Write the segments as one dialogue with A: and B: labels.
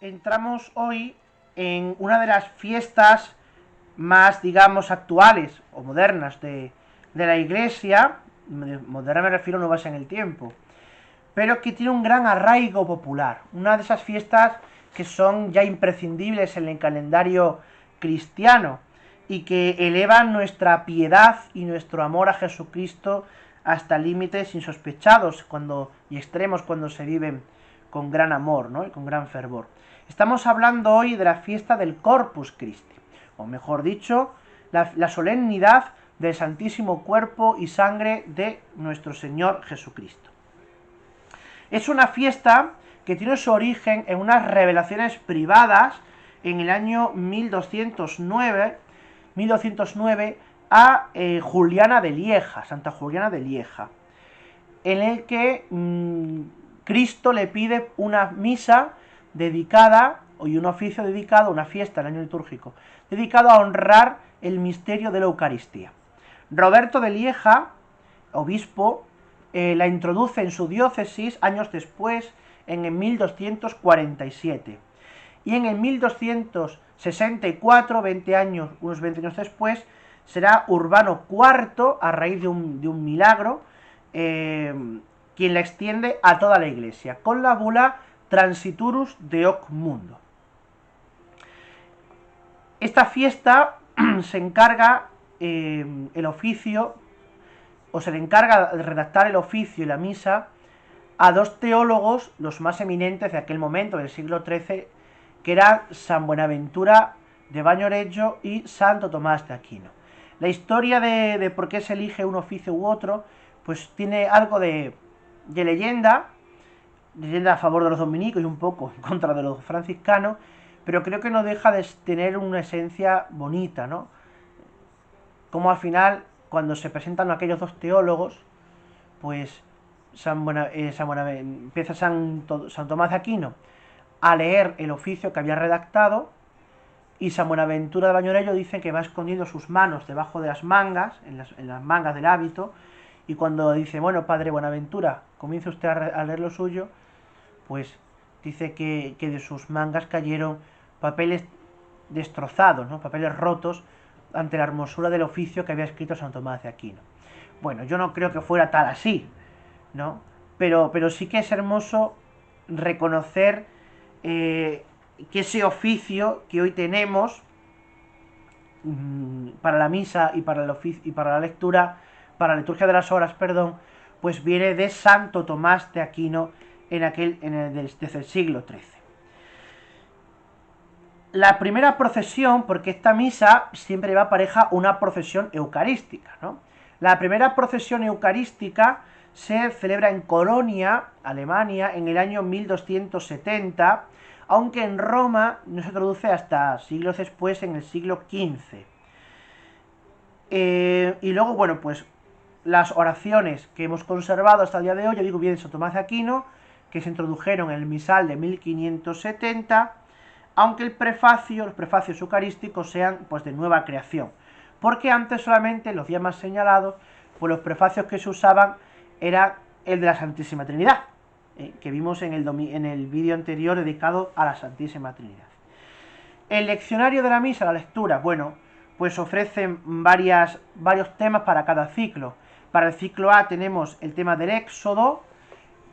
A: entramos hoy en una de las fiestas más, digamos, actuales o modernas de la Iglesia. Moderna me refiero, no basa en el tiempo, pero que tiene un gran arraigo popular. Una de esas fiestas que son ya imprescindibles en el calendario cristiano y que elevan nuestra piedad y nuestro amor a Jesucristo hasta límites insospechados y extremos cuando se viven con gran amor, ¿no? Y con gran fervor. Estamos hablando hoy de la fiesta del Corpus Christi, o mejor dicho, la solemnidad del Santísimo Cuerpo y Sangre de nuestro Señor Jesucristo. Es una fiesta que tiene su origen en unas revelaciones privadas en el año 1209 a Juliana de Lieja, Santa Juliana de Lieja, en el que Cristo le pide una misa dedicada, y un oficio dedicado, una fiesta, el año litúrgico, dedicado a honrar el misterio de la Eucaristía. Roberto de Lieja, obispo, la introduce en su diócesis años después, en el 1247. Y en el 1264, unos 20 años después, será Urbano IV, a raíz de un milagro, quien la extiende a toda la Iglesia, con la bula Transiturus de Hoc Mundo. Esta fiesta se encarga el oficio, o se le encarga de redactar el oficio y la misa a dos teólogos, los más eminentes de aquel momento, del siglo XIII, que eran San Buenaventura de Bañoregio y Santo Tomás de Aquino. La historia de por qué se elige un oficio u otro, pues tiene algo de leyenda a favor de los dominicos y un poco en contra de los franciscanos, pero creo que no deja de tener una esencia bonita, ¿no? Como al final, cuando se presentan aquellos dos teólogos, pues empieza San Tomás de Aquino a leer el oficio que había redactado, y San Buenaventura de Bañoregio dice que va escondiendo sus manos debajo de las mangas, en las mangas del hábito, y cuando dice, bueno, padre Buenaventura, comience usted a leer lo suyo, pues dice que de sus mangas cayeron papeles destrozados, ¿no? Papeles rotos ante la hermosura del oficio que había escrito San Tomás de Aquino. Bueno, yo no creo que fuera tal así, ¿no? Pero sí que es hermoso reconocer que ese oficio que hoy tenemos para la misa y para la lectura, para la liturgia de las horas, perdón, pues viene de Santo Tomás de Aquino desde el siglo XIII. La primera procesión, porque esta misa siempre va pareja una procesión eucarística, ¿no? La primera procesión eucarística se celebra en Colonia, Alemania, en el año 1270, aunque en Roma no se traduce hasta siglos después, en el siglo XV. Y luego, bueno, pues las oraciones que hemos conservado hasta el día de hoy, ya digo, vienen de Santo Tomás de Aquino, que se introdujeron en el misal de 1570, aunque los prefacios eucarísticos sean pues de nueva creación, porque antes solamente, en los días más señalados, pues los prefacios que se usaban era el de la Santísima Trinidad, que vimos en el vídeo anterior dedicado a la Santísima Trinidad. El leccionario de la misa, la lectura, bueno, pues ofrecen varios temas para cada ciclo. Para el ciclo A tenemos el tema del Éxodo,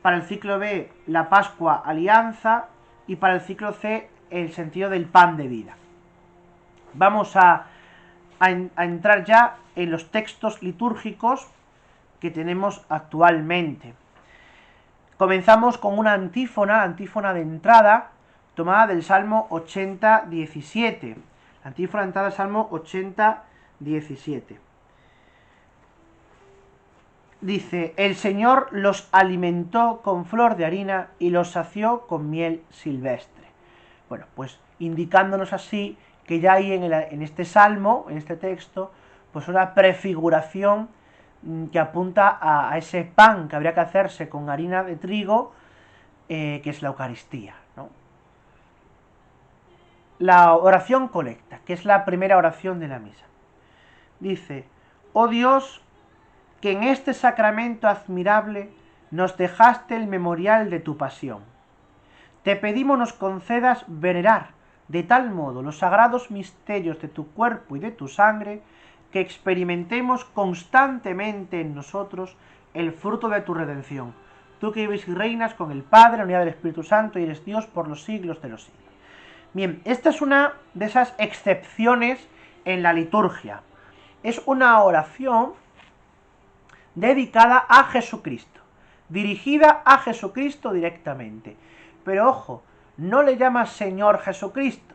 A: para el ciclo B la Pascua Alianza, y para el ciclo C el sentido del pan de vida. Vamos a entrar ya en los textos litúrgicos que tenemos actualmente. Comenzamos con una antífona de entrada, tomada del Salmo 80:17. La antífona de entrada del Salmo 80:17. Dice: el Señor los alimentó con flor de harina y los sació con miel silvestre. Bueno, pues indicándonos así que ya hay en este salmo, en este texto, pues una prefiguración que apunta a ese pan que habría que hacerse con harina de trigo, que es la Eucaristía, ¿no? La oración colecta, que es la primera oración de la misa. Dice: oh Dios, que en este sacramento admirable nos dejaste el memorial de tu pasión. te pedimos nos concedas venerar de tal modo los sagrados misterios de tu cuerpo y de tu sangre, que experimentemos constantemente en nosotros el fruto de tu redención. Tú que vives y reinas con el Padre, la unidad del Espíritu Santo, y eres Dios por los siglos de los siglos. Bien, esta es una de esas excepciones en la liturgia. Es una oración dedicada a Jesucristo, dirigida a Jesucristo directamente. Pero ojo, no le llama Señor Jesucristo,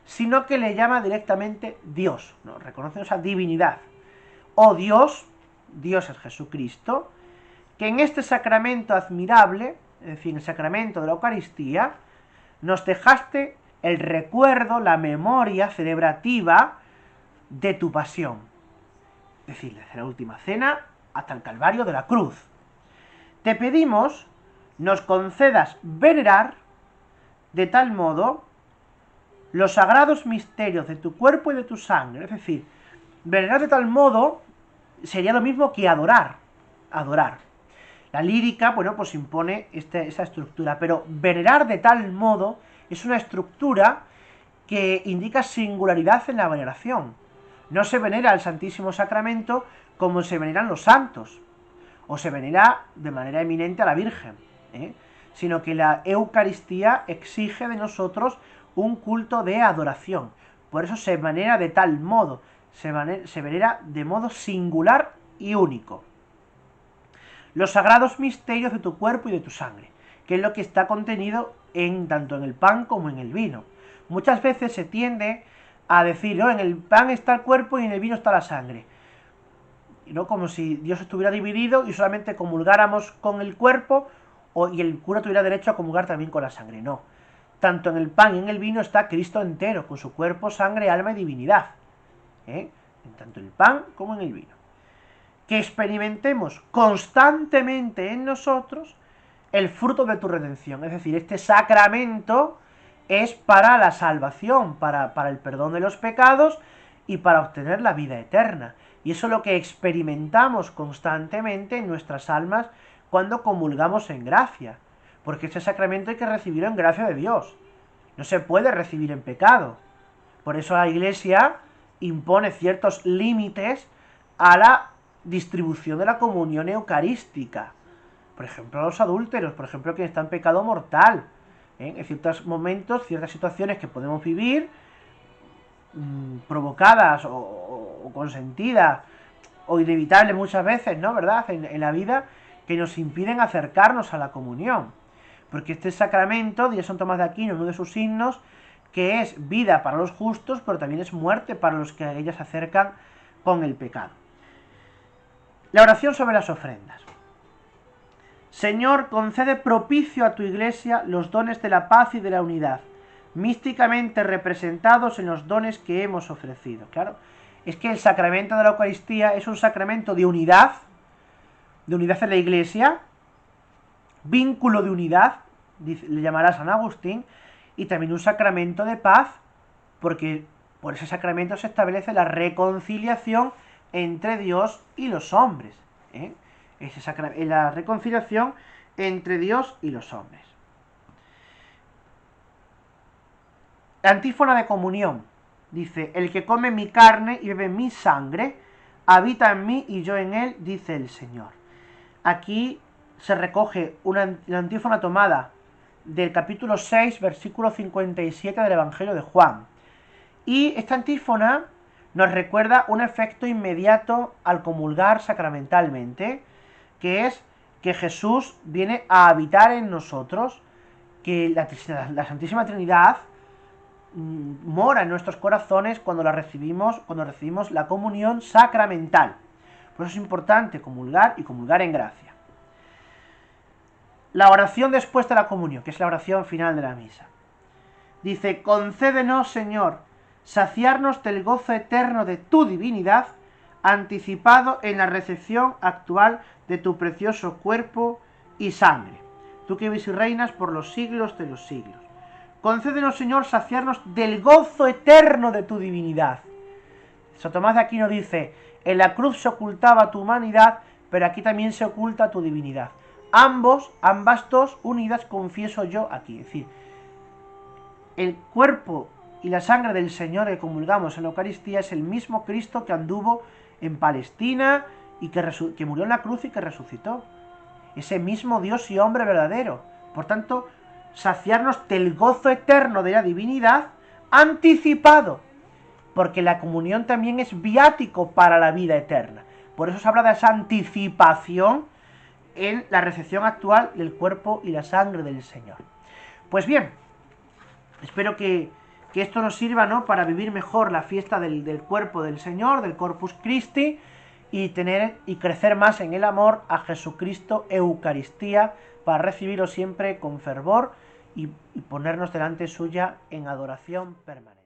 A: sino que le llama directamente Dios, ¿no? Reconoce esa divinidad. Oh Dios, Dios es Jesucristo, que en este sacramento admirable, es decir, el sacramento de la Eucaristía, nos dejaste el recuerdo, la memoria celebrativa de tu pasión. Es decir, desde la última cena hasta el Calvario de la cruz. Te pedimos nos concedas venerar de tal modo los sagrados misterios de tu cuerpo y de tu sangre. Es decir, venerar de tal modo sería lo mismo que adorar. Adorar. La lírica, bueno, pues impone esa estructura, pero venerar de tal modo es una estructura que indica singularidad en la veneración. No se venera el Santísimo Sacramento como se veneran los santos, o se venera de manera eminente a la Virgen, sino que la Eucaristía exige de nosotros un culto de adoración. Por eso se venera de tal modo, se venera de modo singular y único. Los sagrados misterios de tu cuerpo y de tu sangre, que es lo que está contenido tanto en el pan como en el vino. Muchas veces se tiende a decir, ¿no?, en el pan está el cuerpo y en el vino está la sangre, ¿no?, como si Dios estuviera dividido y solamente comulgáramos con el cuerpo y el cura tuviera derecho a comulgar también con la sangre. No, tanto en el pan y en el vino está Cristo entero, con su cuerpo, sangre, alma y divinidad, en tanto el pan como en el vino. Que experimentemos constantemente en nosotros el fruto de tu redención, es decir, este sacramento es para la salvación, para el perdón de los pecados y para obtener la vida eterna. Y eso es lo que experimentamos constantemente en nuestras almas cuando comulgamos en gracia, porque este sacramento hay que recibirlo en gracia de Dios, no se puede recibir en pecado. Por eso la Iglesia impone ciertos límites a la distribución de la comunión eucarística. Por ejemplo, a los adúlteros, por ejemplo, quien está en pecado mortal. En ciertos momentos, ciertas situaciones que podemos vivir, provocadas o consentidas, o inevitables muchas veces, ¿no?, ¿verdad?, en la vida, que nos impiden acercarnos a la comunión. Porque este sacramento, dice San Tomás de Aquino, uno de sus signos, que es vida para los justos, pero también es muerte para los que a ella se acercan con el pecado. La oración sobre las ofrendas. Señor, concede propicio a tu Iglesia los dones de la paz y de la unidad, místicamente representados en los dones que hemos ofrecido. Claro, es que el sacramento de la Eucaristía es un sacramento de unidad en la Iglesia, vínculo de unidad, le llamará San Agustín, y también un sacramento de paz, porque por ese sacramento se establece la reconciliación entre Dios y los hombres, la reconciliación entre Dios y los hombres. La antífona de comunión dice: el que come mi carne y bebe mi sangre, habita en mí y yo en él, dice el Señor. Aquí se recoge la antífona tomada del capítulo 6, versículo 57 del Evangelio de Juan. Y esta antífona nos recuerda un efecto inmediato al comulgar sacramentalmente, que es que Jesús viene a habitar en nosotros, que la Santísima Trinidad mora en nuestros corazones cuando recibimos la comunión sacramental. Por eso es importante comulgar y comulgar en gracia. La oración después de la comunión, que es la oración final de la misa. Dice: concédenos, Señor, saciarnos del gozo eterno de tu divinidad, anticipado en la recepción actual de tu precioso cuerpo y sangre, tú que vives y reinas por los siglos de los siglos. Concédenos, Señor, saciarnos del gozo eterno de tu divinidad. San Tomás de Aquino dice: en la cruz se ocultaba tu humanidad, pero aquí también se oculta tu divinidad. Ambas dos unidas confieso yo aquí. Es decir, el cuerpo y la sangre del Señor que comulgamos en la Eucaristía es el mismo Cristo que anduvo en Palestina y que murió en la cruz y que resucitó. Ese mismo Dios y hombre verdadero. Por tanto, saciarnos del gozo eterno de la divinidad anticipado, porque la comunión también es viático para la vida eterna. Por eso se habla de esa anticipación en la recepción actual del cuerpo y la sangre del Señor. Pues bien, espero que esto nos sirva, ¿no?, para vivir mejor la fiesta del cuerpo del Señor, del Corpus Christi, y tener y crecer más en el amor a Jesucristo Eucaristía, para recibirlo siempre con fervor y ponernos delante suya en adoración permanente.